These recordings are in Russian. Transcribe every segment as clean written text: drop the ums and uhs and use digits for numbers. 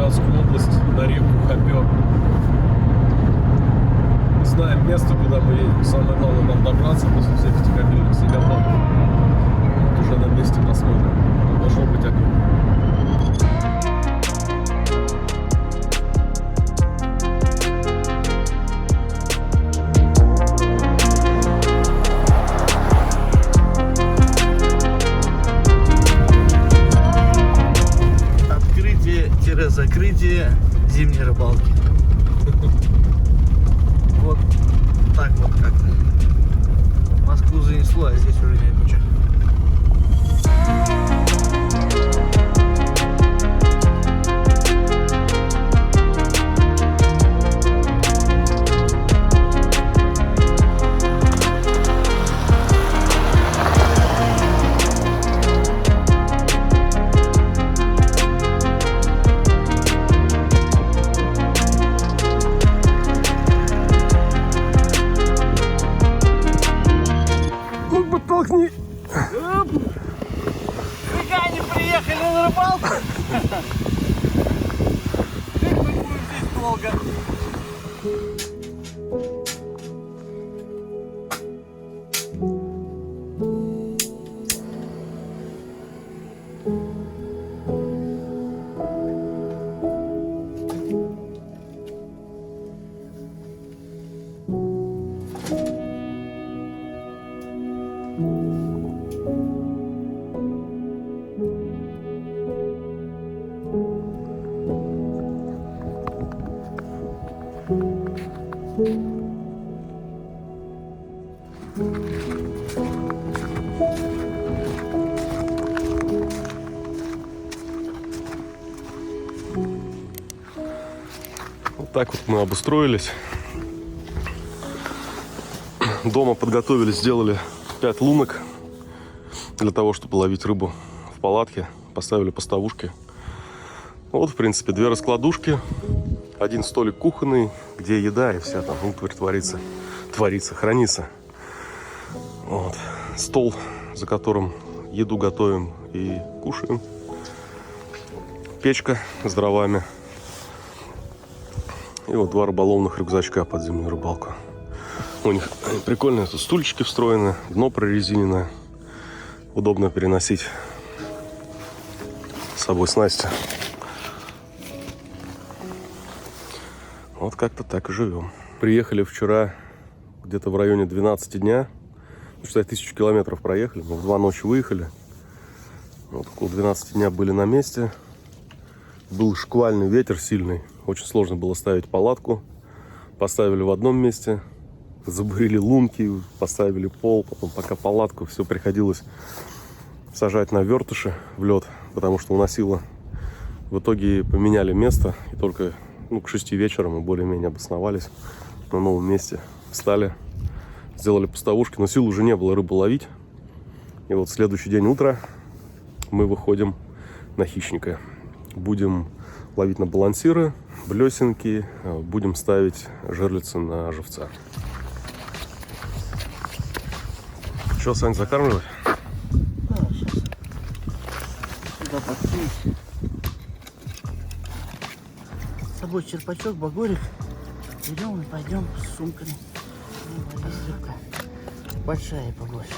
Волгоградскую область, на реку Хопер. Знаем место, куда мы едем. Самое главное нам добраться после всех этих обильных снегопадов. Вот уже на месте посмотрим. Там должно быть огонь. Закрытие зимней рыбалки. Вот так вот как-то. Москву занесло, а здесь уже нет ничего. Толкни! Цыгане приехали на рыбалку! Как мы будем здесь долго? Вот так вот мы обустроились. Дома подготовили, сделали 5 лунок для того, чтобы ловить рыбу в палатке. Поставили поставушки. Вот, в принципе, 2 раскладушки, 1 столик кухонный, где еда и вся там утварь хранится. Вот. Стол, за которым еду готовим и кушаем. Печка с дровами. И вот 2 рыболовных рюкзачка под зимнюю рыбалку. У них прикольные тут стульчики встроены, дно прорезиненное. Удобно переносить с собой снасти. Вот как-то так и живем. Приехали вчера где-то в районе 12 дня. Считай, 1000 километров проехали. Мы в 2 ночи выехали. Вот около 12 дня были на месте. Был шквальный ветер сильный. Очень сложно было ставить палатку. Поставили в одном месте. Забурили лунки, поставили пол. Потом пока палатку, все приходилось сажать на вертыши в лед, потому что уносило. В итоге поменяли место. И только к 6 вечера мы более-менее обосновались на новом месте. Встали, сделали поставушки, но сил уже не было рыбу ловить. И вот следующий день утро мы выходим на хищника. Будем ловить на балансиры, блесенки, будем ставить жерлицы на живца. Что, Сань, закармливать? Да, сейчас сюда подкинуть. С собой черпачок, багорик. Берем и пойдем с сумками. Рыбка большая и побольше.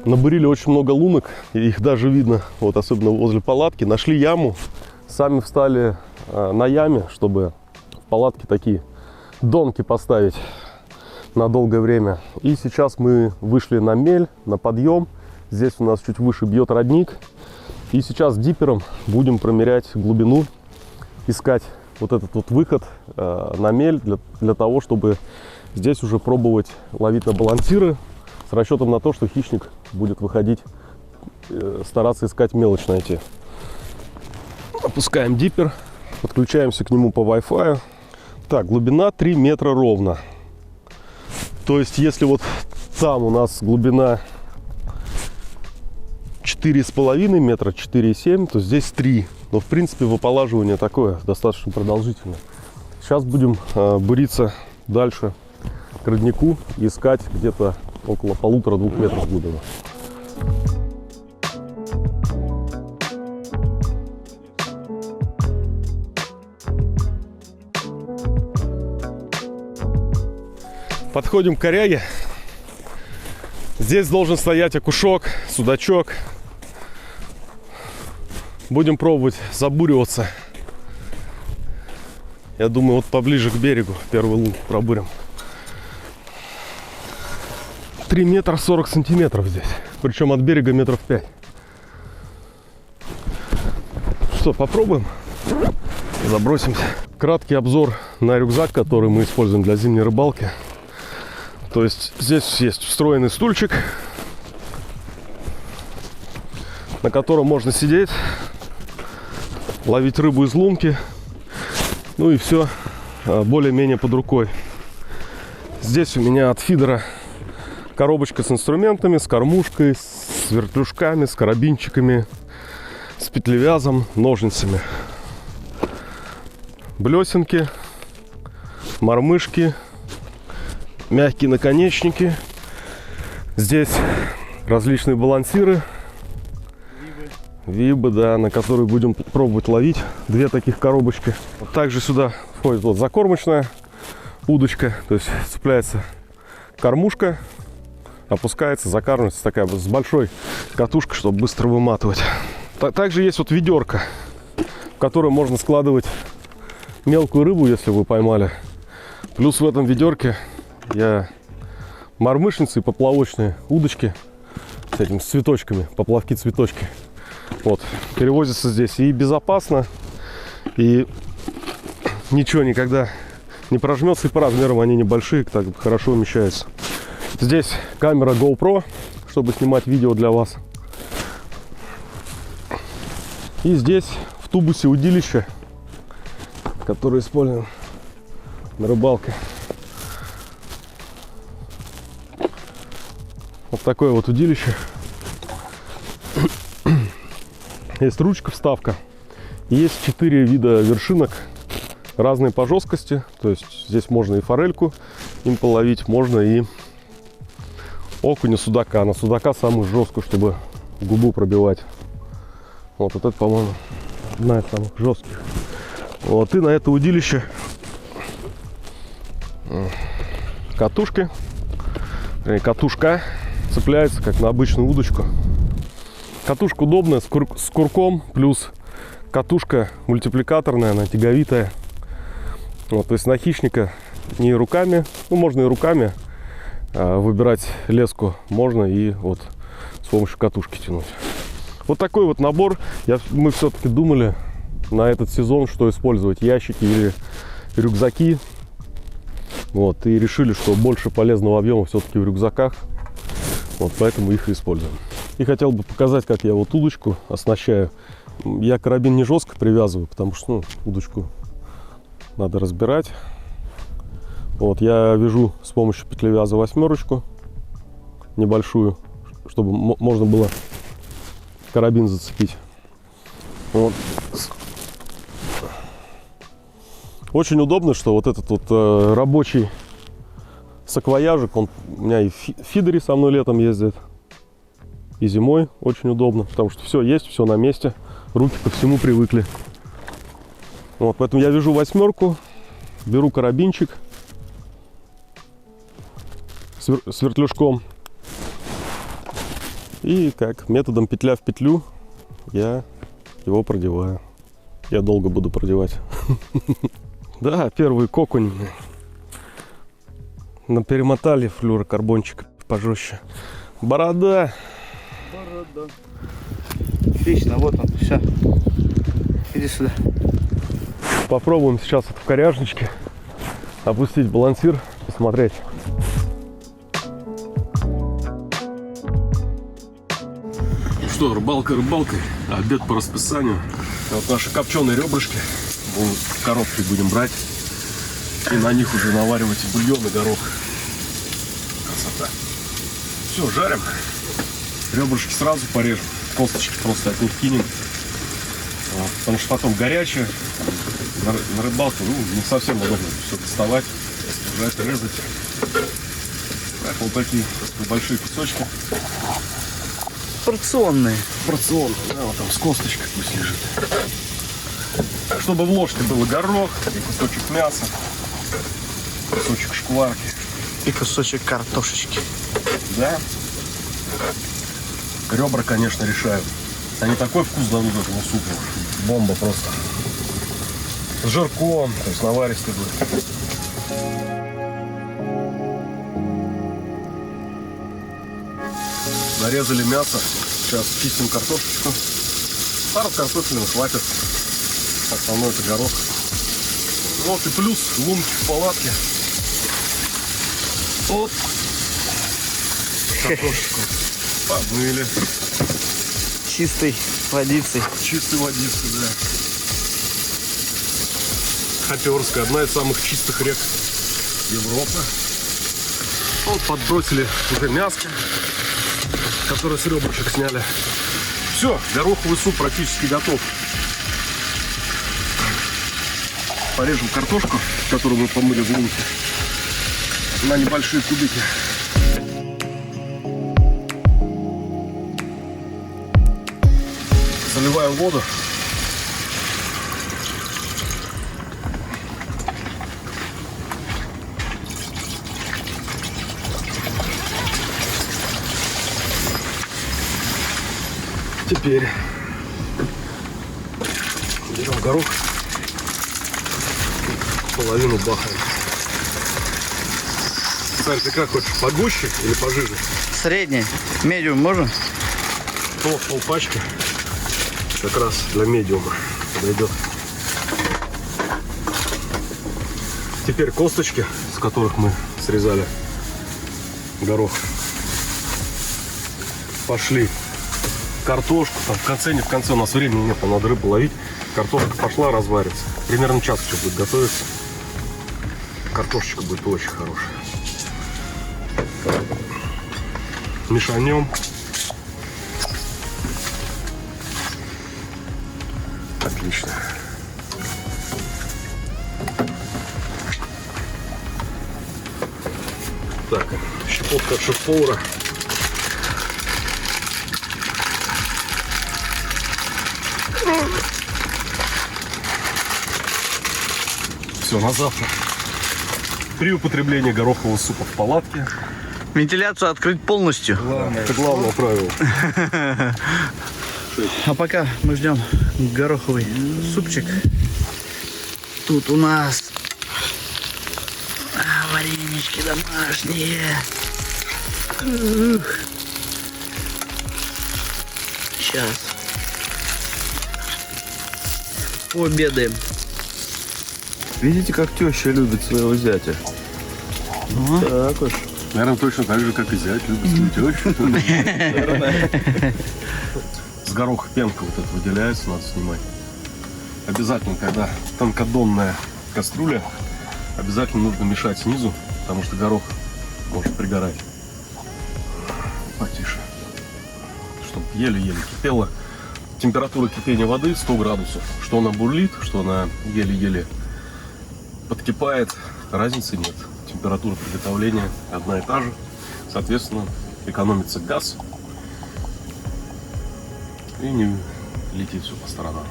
Набурили очень много лунок, и их даже видно, вот особенно возле палатки. Нашли яму, сами встали на яме, чтобы в палатке такие донки поставить на долгое время. И сейчас мы вышли на мель, на подъем. Здесь у нас чуть выше бьет родник. И сейчас диппером будем промерять глубину, искать вот этот вот выход на мель для того, чтобы здесь уже пробовать ловить на балансиры с расчетом на то, что хищник будет выходить, стараться искать мелочь найти. Опускаем диппер, подключаемся к нему по Wi-Fi. Так, глубина 3 метра ровно. То есть, если вот там у нас глубина 4,5 метра, 4,7, то здесь 3. Но, в принципе, выполаживание такое достаточно продолжительное. сейчас будем буриться дальше к роднику и искать где-то около 1,5-2 метров глубины. Подходим к коряге. Здесь должен стоять окушок, судачок. Будем пробовать забуриваться. Я думаю, вот поближе к берегу первый лунку пробурим. 3 метра 40 сантиметров здесь. Причем от берега метров 5. Что, попробуем? Забросимся. Краткий обзор на рюкзак, который мы используем для зимней рыбалки. То есть здесь есть встроенный стульчик, на котором можно сидеть, ловить рыбу из лунки. Ну и все более-менее под рукой. Здесь у меня от фидера коробочка с инструментами, с кормушкой, с вертлюжками, с карабинчиками, с петлевязом, ножницами. Блесенки, мормышки, мягкие наконечники. Здесь различные балансиры. Вибы, да, на которые будем пробовать ловить. 2 таких коробочки. Также сюда входит вот закормочная удочка. То есть цепляется кормушка, опускается, закармливается. Такая с большой катушкой, чтобы быстро выматывать. Также есть вот ведерко, в которое можно складывать мелкую рыбу, если вы поймали. Плюс в этом ведерке я мормышницы и поплавочные удочки с этими цветочками, поплавки-цветочки. Вот, перевозится здесь и безопасно, и ничего никогда не прожмется, и по размерам они небольшие, так хорошо умещаются. Здесь камера GoPro, чтобы снимать видео для вас. И здесь в тубусе удилище, которое используем на рыбалке. Вот такое вот удилище. Есть ручка, вставка. Есть 4 вида вершинок, разные по жесткости. То есть здесь можно и форельку им половить, можно и окуня, судака. На судака самую жесткую, чтобы губу пробивать. Вот это, по-моему, одна из самых жестких. Вот, и на это удилище катушка цепляется, как на обычную удочку. Катушка удобная, с курком, плюс катушка мультипликаторная, она тяговитая. Вот, то есть на хищника не руками, ну можно и руками выбирать леску, можно и вот с помощью катушки тянуть. Вот такой вот набор. Мы все-таки думали на этот сезон, что использовать: ящики или рюкзаки. Вот, и решили, что больше полезного объема все-таки в рюкзаках. Вот, поэтому их и используем. И хотел бы показать, как я вот удочку оснащаю. Я карабин не жестко привязываю, потому что удочку надо разбирать. Вот, я вяжу с помощью петлевяза 8 небольшую, чтобы можно было карабин зацепить. Вот. Очень удобно, что вот этот вот рабочий саквояжик, он у меня и в фидере со мной летом ездит, и зимой очень удобно, потому что все есть, все на месте, руки ко всему привыкли. Вот, поэтому я вяжу 8, беру карабинчик с вертлюжком, и как методом петля в петлю я его продеваю. Я долго буду продевать. Да, первый окунь. Перемотали флюорокарбончик пожестче. Борода. Борода. Отлично, вот он, все. Иди сюда. Попробуем сейчас в коряжничке опустить балансир, посмотреть. Ну что, рыбалка рыбалкой, обед по расписанию. Вот наши копченые ребрышки в коробке будем брать и на них уже наваривать и бульон, и горох. Красота. Все, жарим. Ребрышки сразу порежем, косточки просто от них кинем, потому что потом горячее, на рыбалке, ну, не совсем удобно все доставать, брать, резать. Так, вот такие большие кусочки. Порционные. Порционные, да, вот там с косточкой пусть лежит. Чтобы в ложке было горох, и кусочек мяса, кусочек шкварки. И кусочек картошечки. Да. Ребра, конечно, решают. Они такой вкус дадут этому супу. Бомба просто. С жирком, то есть наваристый будет. Нарезали мясо. Сейчас чистим картошечку. Пару картофелин хватит. Основной это горох. Вот и плюс лунки в палатке. Вот. Картошечку помыли. Чистой водицей. Чистой водицей, да. Хоперская, одна из самых чистых рек Европы. Вот подбросили уже мяско, которое с ребрышек сняли. Все, гороховый суп практически готов. Порежем картошку, которую мы помыли в лунке, на небольшие кубики. Заливаем воду. Теперь берем горох, половину бахаем. Сань, ты как хочешь, погуще или пожиже? Средний. Медиум можно? Пол пачки. Как раз для медиума подойдет. Теперь косточки, с которых мы срезали горох, пошли. Картошку, там в конце, не в конце, у нас времени нет, там надо рыбу ловить. Картошка пошла разварится. Примерно час еще будет готовиться. Картошечка будет очень хорошая. Мешанем. Отлично. Так, щепотка от шеф-повара. Все, на завтра. При употреблении горохового супа в палатке. Вентиляцию открыть полностью. Главное, это главное правило. А пока мы ждем гороховый супчик. Тут у нас варенички домашние. Сейчас пообедаем. Видите, как теща любит своего зятя? Ну, Так уж. Наверное, точно так же, как и зять любит свою тещу. С гороха пенка вот это выделяется, надо снимать. Обязательно, когда тонкодонная кастрюля, обязательно нужно мешать снизу, потому что горох может пригорать. Потише. Чтобы еле-еле кипело. Температура кипения воды 100 градусов. Что она бурлит, что она еле-еле подкипает, разницы нет. Температура приготовления одна и та же. Соответственно, экономится газ и не летит все по сторонам.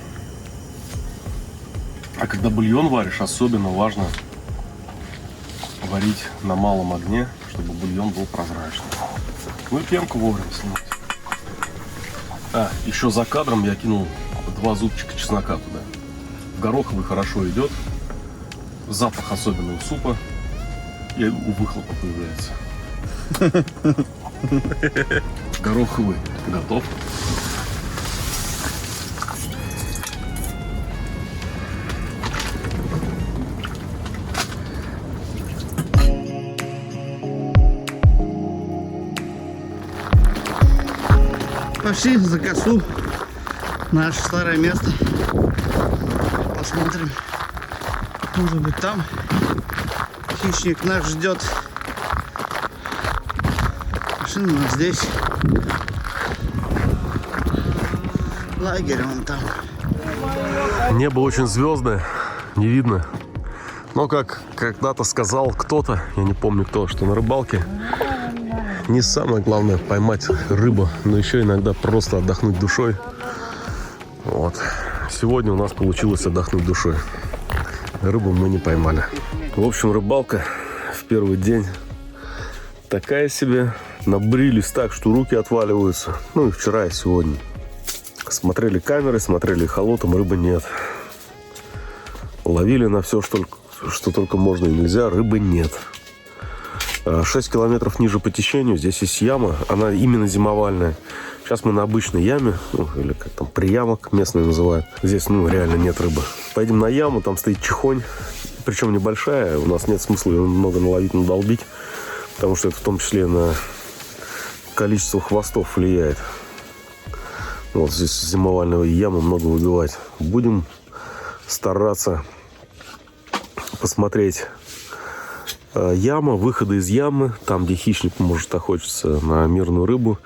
А когда бульон варишь, особенно важно варить на малом огне, чтобы бульон был прозрачный. Ну и пенку вовремя снимать. А, еще за кадром я кинул 2 зубчика чеснока туда. В гороховый хорошо идет. Запах особенно у супа. И у выхлопа появляется. Гороховый готов. Пошли за косу. Наше старое место. Посмотрим. Может быть, там хищник нас ждет. Машина у нас здесь. Лагерь вон там. Небо очень звездное. не видно. Но как когда-то сказал кто-то, я не помню кто, что на рыбалке не самое главное поймать рыбу, но еще иногда просто отдохнуть душой. Вот. Сегодня у нас получилось отдохнуть душой. Рыбу мы не поймали. В общем, рыбалка в первый день такая себе. Набрились так, что руки отваливаются. Ну и вчера, и сегодня. Смотрели камеры, смотрели эхолотом, рыбы нет. Ловили на все, что только можно и нельзя, рыбы нет. 6 километров ниже по течению, здесь есть яма, она именно зимовальная. Сейчас мы на обычной яме, ну, или как там, приямок местные называют. Здесь, ну, реально нет рыбы. Пойдем на яму, там стоит чехонь, причем небольшая. У нас нет смысла ее много наловить, надолбить, потому что это в том числе на количество хвостов влияет. Вот здесь зимовального ямы много выбивать. Будем стараться посмотреть яма, выходы из ямы, там, где хищник может охотиться на мирную рыбу,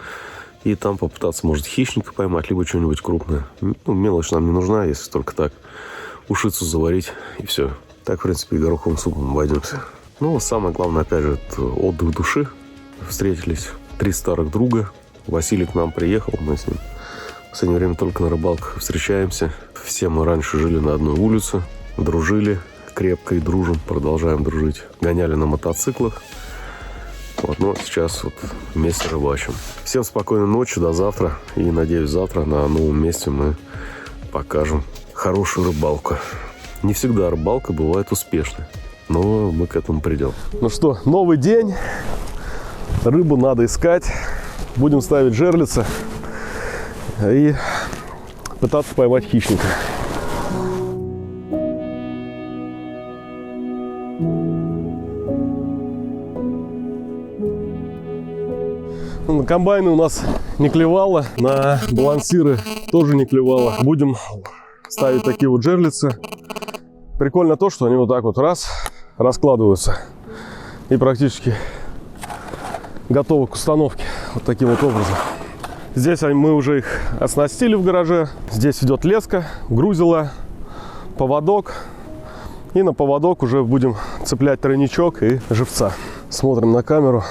и там попытаться, может, хищника поймать, либо что-нибудь крупное. Ну, мелочь нам не нужна, если только так ушицу заварить, и все. Так, в принципе, и гороховым супом обойдемся. Ну, самое главное, опять же, это отдых души. Встретились 3 старых друга. Василий к нам приехал, мы с ним в последнее время только на рыбалках встречаемся. Все мы раньше жили на одной улице, дружили крепко и дружим, продолжаем дружить. Гоняли на мотоциклах. Вот, но сейчас вот вместе рыбачим. Всем спокойной ночи, до завтра. И, надеюсь, завтра на новом месте мы покажем хорошую рыбалку. Не всегда рыбалка бывает успешной, но мы к этому придем. Ну что, новый день. Рыбу надо искать. Будем ставить жерлицы и пытаться поймать хищника. На комбайны у нас не клевало, на балансиры тоже не клевало. Будем ставить такие вот жерлицы. Прикольно то, что они вот так вот раз раскладываются и практически готовы к установке. Вот таким вот образом. Здесь мы уже их оснастили в гараже. Здесь идет леска, грузила, поводок. И на поводок уже будем цеплять тройничок и живца. Смотрим на камеру.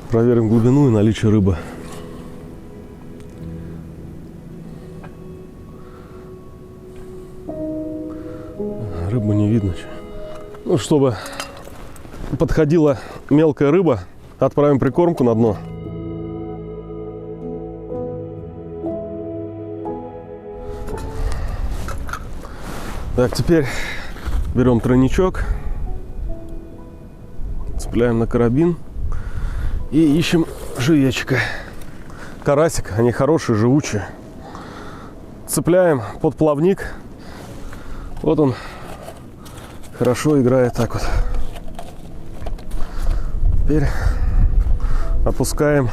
Проверим глубину и наличие рыбы. Рыбу не видно. Ну, чтобы подходила мелкая рыба, отправим прикормку на дно. Так, теперь берем тройничок, цепляем на карабин. И ищем живечка. Карасик, они хорошие, живучие. Цепляем под плавник. Вот он хорошо играет так вот. Теперь опускаем.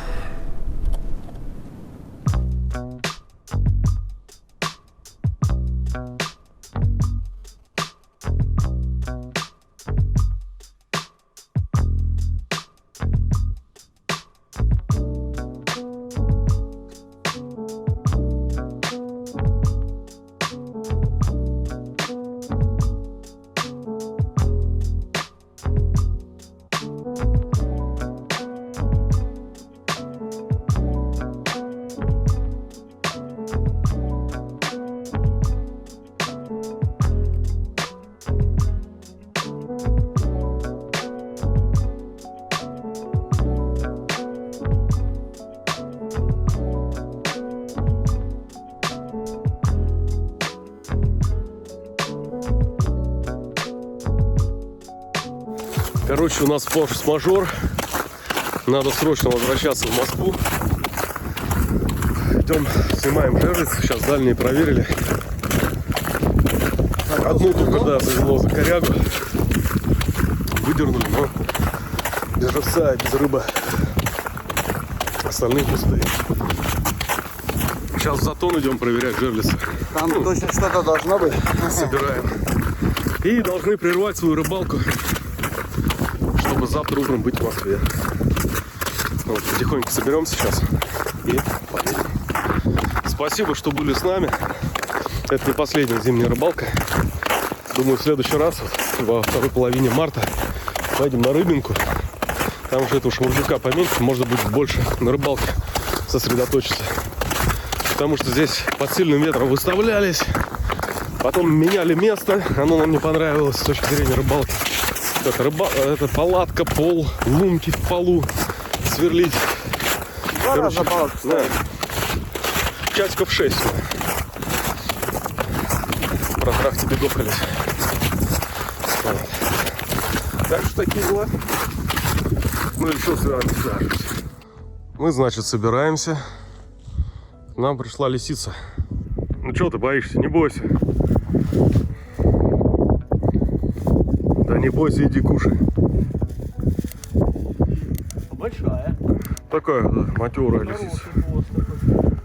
Короче, у нас форс-мажор. Надо срочно возвращаться в Москву. Идем, снимаем жерлицы. Сейчас дальние проверили. Одну только, да, завело за корягу. Выдернули, но без живца и без рыбы. Остальные пустые. Сейчас в затон идем проверять жерлицы. Там точно что-то должно быть. Собираем. И должны прервать свою рыбалку, чтобы завтра утром быть в Москве. Вот, потихоньку соберемся сейчас и поедем. Спасибо, что были с нами. Это не последняя зимняя рыбалка. Думаю, в следующий раз, вот, во второй половине марта, пойдем на Рыбинку. Там уже этого шмурдюка поменьше, можно будет больше на рыбалке сосредоточиться. Потому что здесь под сильным ветром выставлялись, потом меняли место, оно нам не понравилось с точки зрения рыбалки. Это палатка, пол, лунки в полу сверлить. Два раза палатку да. ставили. Часиков 6. Про трахте бегохались. Вот. Так что такие дела. Ну и что с вами свяжемся? Мы, значит, собираемся. К нам пришла лисица. Ну что ты боишься? Не бойся. Да не бойся, иди кушай. Большая. Такая, да, матерая лисица. Хороший хвост такой.